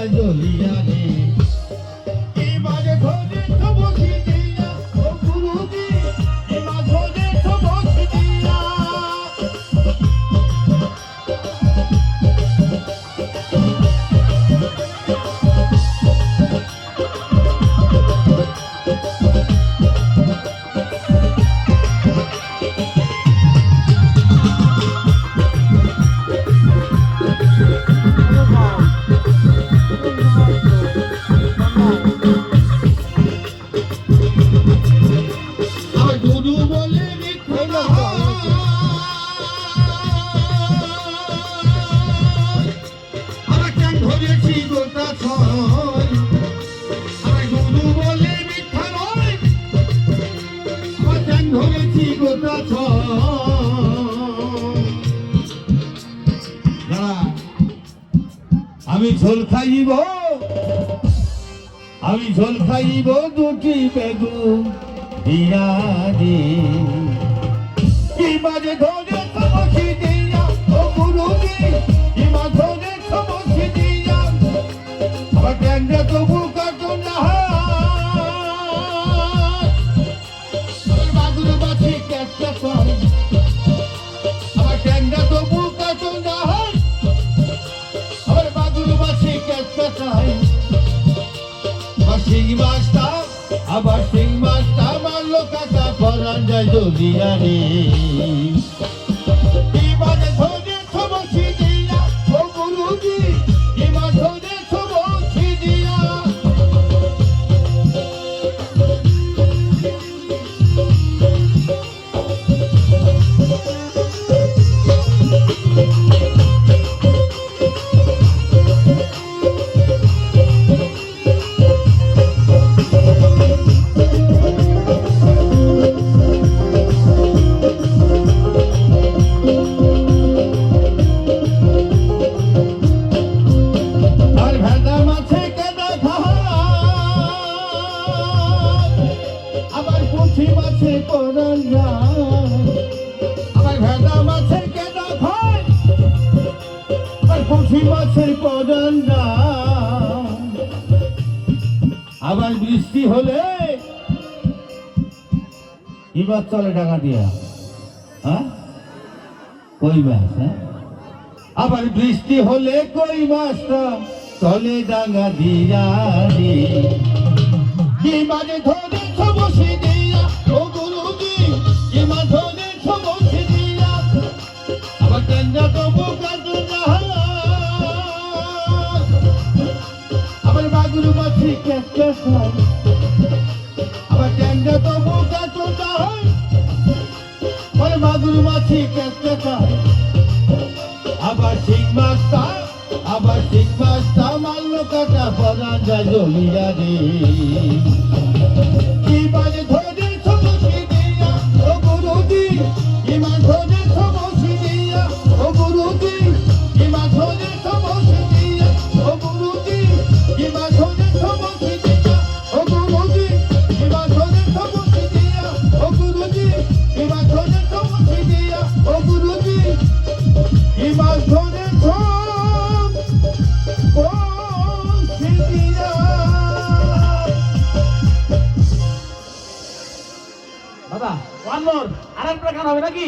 যায় জ্বলিয়া রে এবারে ধরে তো বসি দিয়া ও গুরুজি এবার ধরে তো বসি দিয়া আমি ঝোল খাইব দুটি বেগুন দিয়া রে কি বাজে ধরে সমসি দিয়া ও গুরুজি ইমা ধরে সমসি দিয়া আমার ট্যাংরা তবু কাটো না আমার বাগুর বাছি ক্যাচটা পাই আমার ট্যাংরা তবু কাটো না আমার বাগুর বাছি ক্যাচটা চাই আবার সিং মাছটা মারলো কাকা পরান যায় জ্বলিয়া রে এবারে ধরে সমসি দিয়া ও গুরুজি এবার ধরে সমসি দিয়া আবার বৃষ্টি হলে এবার চলে ডাঙা দিয়া হ্যাঁ কই মাছ হ্যাঁ আবার বৃষ্টি হলে কই মাছটা চলে ডাঙা দিয়া রে কি বাজে ধরে সমসি দিয়া ও গুরুজি এবার ধরে সমসি দিয়া আবার ট্যাংরা তবু কাটো না আবার বাগুর বাছি ক্যাচটা খাই আবার ট্যাংরা তবু কাটো না আবার বাগুর বাছি ক্যাচটা খাই আবার শিং মাছটা মারলো কাটা পরান যায় জ্বলিয়া রে কি বাজে ধরে সমসি দিয়া ও গুরুজি ইমান ধরে সমসি দিয়া ও গুরুজি ইমান ধরে সমসি দিয়া ও গুরুজি ইমান ধরে সমসি দিয়া ও গুরুজি ইমান ধরে সমসি দিয়া ও গুরুজি ইমান ধরে সমসি দিয়া ও গুরুজি ইমান ধরে দাদা ওয়ান মোর আরেকটা গান হবে নাকি?